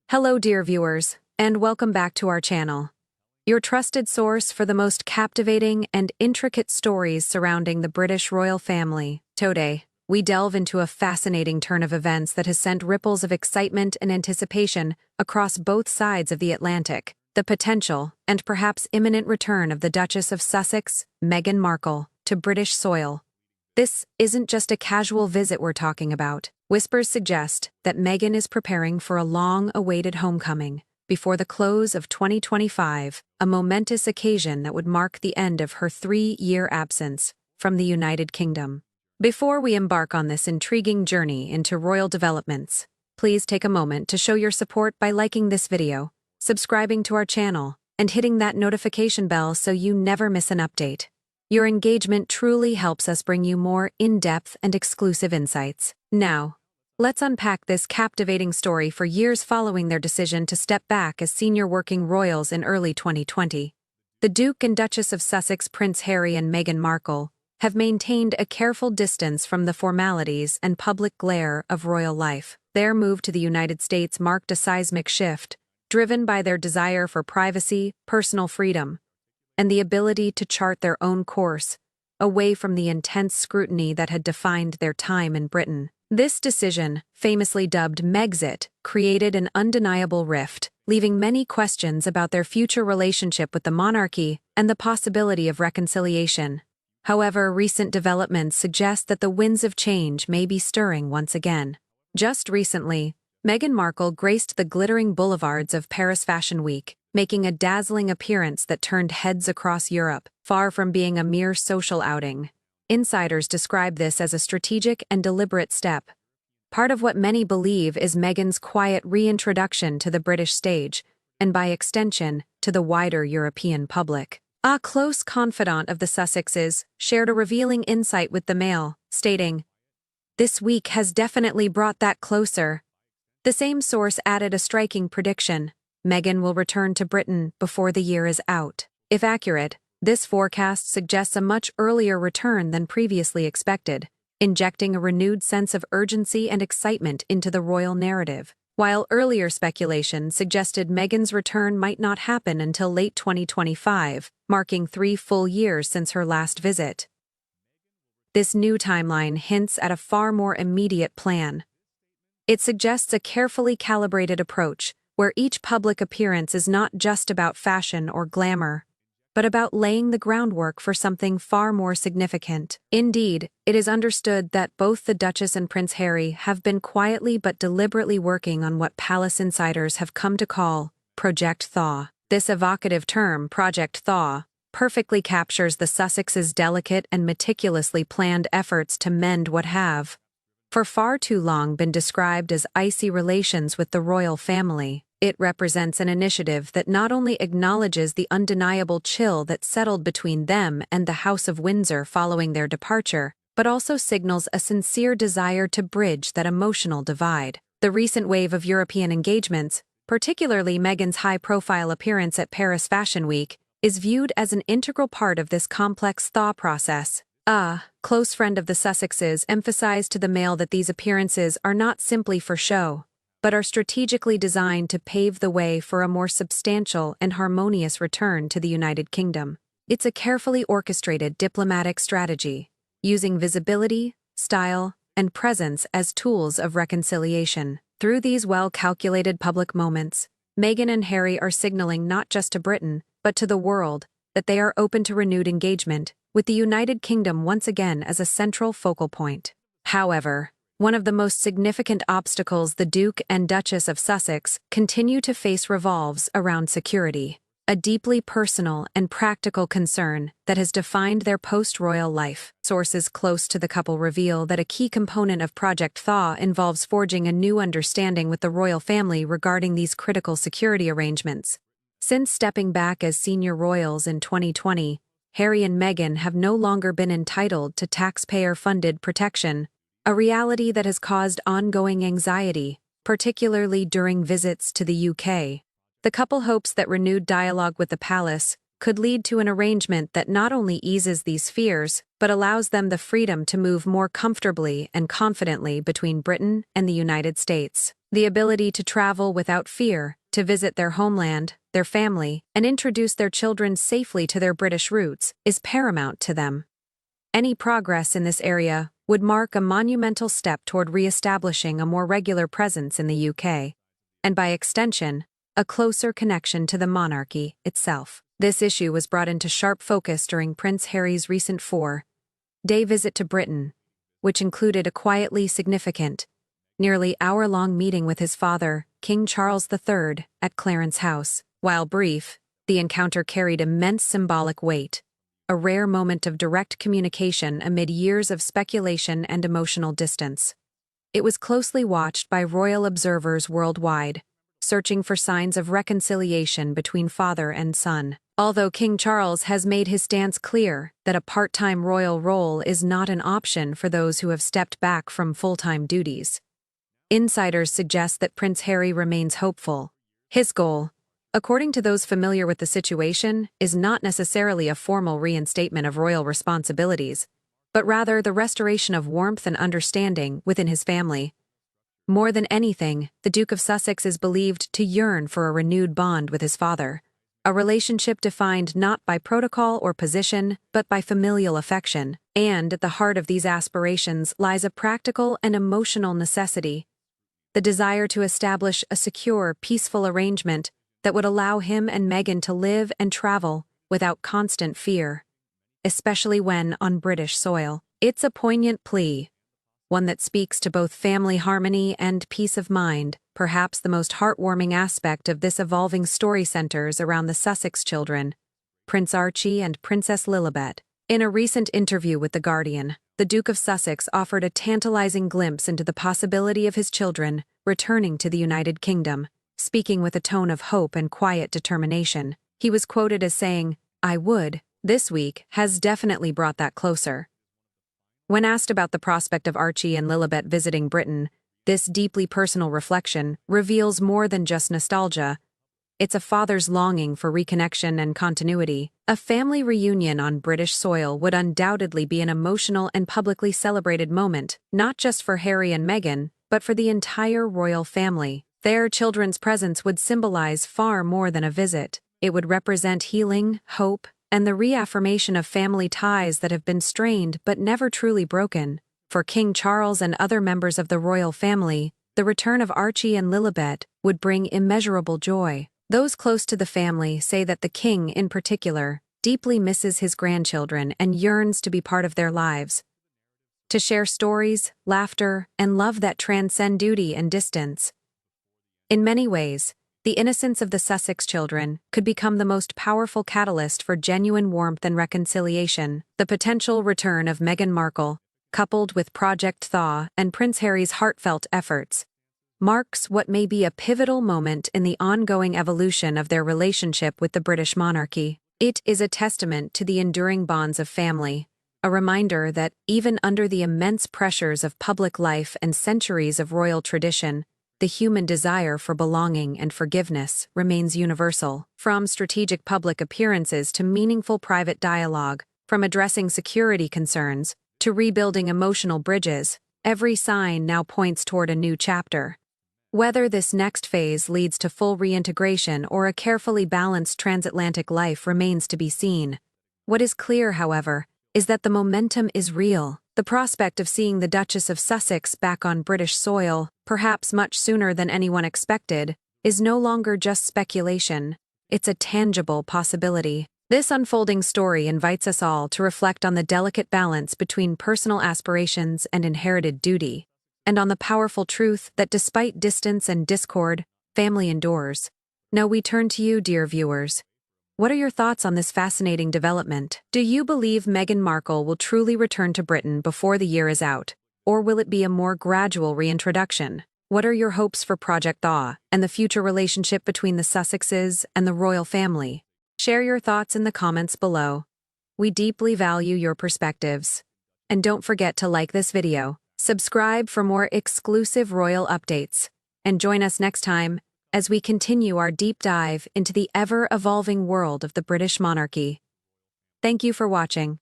Hello, dear viewers, and welcome back to our channel, your trusted source for the most captivating and intricate stories surrounding the British royal family. Today, we delve into a fascinating turn of events that has sent ripples of excitement and anticipation across both sides of the Atlantic: the potential and perhaps imminent return of the Duchess of Sussex, Meghan Markle, to British soil. This isn't just a casual visit we're talking about. Whispers suggest that Meghan is preparing for a long-awaited homecoming before the close of 2025, a momentous occasion that would mark the end of her 3-year absence from the United Kingdom. Before we embark on this intriguing journey into royal developments, please take a moment to show your support by liking this video, subscribing to our channel, and hitting that notification bell so you never miss an update. Your engagement truly helps us bring you more in-depth and exclusive insights. Now, let's unpack this captivating story for years following their decision to step back as senior working royals in early 2020. The Duke and Duchess of Sussex, Prince Harry and Meghan Markle, have maintained a careful distance from the formalities and public glare of royal life. Their move to the United States marked a seismic shift, driven by their desire for privacy, personal freedom, and the ability to chart their own course, away from the intense scrutiny that had defined their time in Britain. This decision, famously dubbed Megxit, created an undeniable rift, leaving many questions about their future relationship with the monarchy and the possibility of reconciliation. However, recent developments suggest that the winds of change may be stirring once again. Just recently, Meghan Markle graced the glittering boulevards of Paris Fashion Week, making a dazzling appearance that turned heads across Europe. Far from being a mere social outing, insiders describe this as a strategic and deliberate step. Part of what many believe is Meghan's quiet reintroduction to the British stage, and by extension, to the wider European public. A close confidant of the Sussexes shared a revealing insight with the Mail, stating, "This week has definitely brought that closer." The same source added a striking prediction: Meghan will return to Britain before the year is out. If accurate, this forecast suggests a much earlier return than previously expected, injecting a renewed sense of urgency and excitement into the royal narrative. While earlier speculation suggested Meghan's return might not happen until late 2025, marking 3 full years since her last visit. This new timeline hints at a far more immediate plan. It suggests a carefully calibrated approach, where each public appearance is not just about fashion or glamour, but about laying the groundwork for something far more significant. Indeed, it is understood that both the Duchess and Prince Harry have been quietly but deliberately working on what palace insiders have come to call Project Thaw. This evocative term, Project Thaw, perfectly captures the Sussexes' delicate and meticulously planned efforts to mend what have, for far too long, been described as icy relations with the royal family. It represents an initiative that not only acknowledges the undeniable chill that settled between them and the House of Windsor following their departure, but also signals a sincere desire to bridge that emotional divide. The recent wave of European engagements, particularly Meghan's high-profile appearance at Paris Fashion Week, is viewed as an integral part of this complex thaw process. A close friend of the Sussexes emphasized to the Mail that these appearances are not simply for show, but are strategically designed to pave the way for a more substantial and harmonious return to the United Kingdom. It's a carefully orchestrated diplomatic strategy, using visibility, style, and presence as tools of reconciliation. Through these well-calculated public moments, Meghan and Harry are signaling not just to Britain, but to the world, that they are open to renewed engagement, with the United Kingdom once again as a central focal point. However, one of the most significant obstacles the Duke and Duchess of Sussex continue to face revolves around security, a deeply personal and practical concern that has defined their post-royal life. Sources close to the couple reveal that a key component of Project Thaw involves forging a new understanding with the royal family regarding these critical security arrangements. Since stepping back as senior royals in 2020, Harry and Meghan have no longer been entitled to taxpayer-funded protection, a reality that has caused ongoing anxiety, particularly during visits to the UK. The couple hopes that renewed dialogue with the palace could lead to an arrangement that not only eases these fears, but allows them the freedom to move more comfortably and confidently between Britain and the United States. The ability to travel without fear, to visit their homeland, their family, and introduce their children safely to their British roots is paramount to them. Any progress in this area would mark a monumental step toward re-establishing a more regular presence in the UK, and by extension, a closer connection to the monarchy itself. This issue was brought into sharp focus during Prince Harry's recent 4-day visit to Britain, which included a quietly significant, nearly hour-long meeting with his father, King Charles III, at Clarence House. While brief, the encounter carried immense symbolic weight, a rare moment of direct communication amid years of speculation and emotional distance. It was closely watched by royal observers worldwide, searching for signs of reconciliation between father and son. Although King Charles has made his stance clear that a part-time royal role is not an option for those who have stepped back from full-time duties, insiders suggest that Prince Harry remains hopeful. His goal, according to those familiar with the situation, is not necessarily a formal reinstatement of royal responsibilities, but rather the restoration of warmth and understanding within his family. More than anything, the Duke of Sussex is believed to yearn for a renewed bond with his father, a relationship defined not by protocol or position, but by familial affection. And at the heart of these aspirations lies a practical and emotional necessity: the desire to establish a secure, peaceful arrangement that would allow him and Meghan to live and travel without constant fear, especially when on British soil. It's a poignant plea, one that speaks to both family harmony and peace of mind. Perhaps the most heartwarming aspect of this evolving story centers around the Sussex children, Prince Archie and Princess Lilibet. In a recent interview with The Guardian, the Duke of Sussex offered a tantalizing glimpse into the possibility of his children returning to the United Kingdom. Speaking with a tone of hope and quiet determination, he was quoted as saying, "I would, this week has definitely brought that closer." When asked about the prospect of Archie and Lilibet visiting Britain, this deeply personal reflection reveals more than just nostalgia. It's a father's longing for reconnection and continuity. A family reunion on British soil would undoubtedly be an emotional and publicly celebrated moment, not just for Harry and Meghan, but for the entire royal family. Their children's presence would symbolize far more than a visit. It would represent healing, hope, and the reaffirmation of family ties that have been strained but never truly broken. For King Charles and other members of the royal family, the return of Archie and Lilibet would bring immeasurable joy. Those close to the family say that the king, in particular, deeply misses his grandchildren and yearns to be part of their lives, to share stories, laughter, and love that transcend duty and distance. In many ways, the innocence of the Sussex children could become the most powerful catalyst for genuine warmth and reconciliation. The potential return of Meghan Markle, coupled with Project Thaw and Prince Harry's heartfelt efforts, marks what may be a pivotal moment in the ongoing evolution of their relationship with the British monarchy. It is a testament to the enduring bonds of family, a reminder that, even under the immense pressures of public life and centuries of royal tradition, the human desire for belonging and forgiveness remains universal. From strategic public appearances to meaningful private dialogue, from addressing security concerns to rebuilding emotional bridges, every sign now points toward a new chapter. Whether this next phase leads to full reintegration or a carefully balanced transatlantic life remains to be seen. What is clear, however, is that the momentum is real. The prospect of seeing the Duchess of Sussex back on British soil, perhaps much sooner than anyone expected, is no longer just speculation. It's a tangible possibility. This unfolding story invites us all to reflect on the delicate balance between personal aspirations and inherited duty, and on the powerful truth that despite distance and discord, family endures. Now we turn to you, dear viewers. What are your thoughts on this fascinating development? Do you believe Meghan Markle will truly return to Britain before the year is out, or will it be a more gradual reintroduction? What are your hopes for Project Thaw and the future relationship between the Sussexes and the royal family? Share your thoughts in the comments below. We deeply value your perspectives. And don't forget to like this video, subscribe for more exclusive royal updates, and join us next time as we continue our deep dive into the ever-evolving world of the British monarchy. Thank you for watching.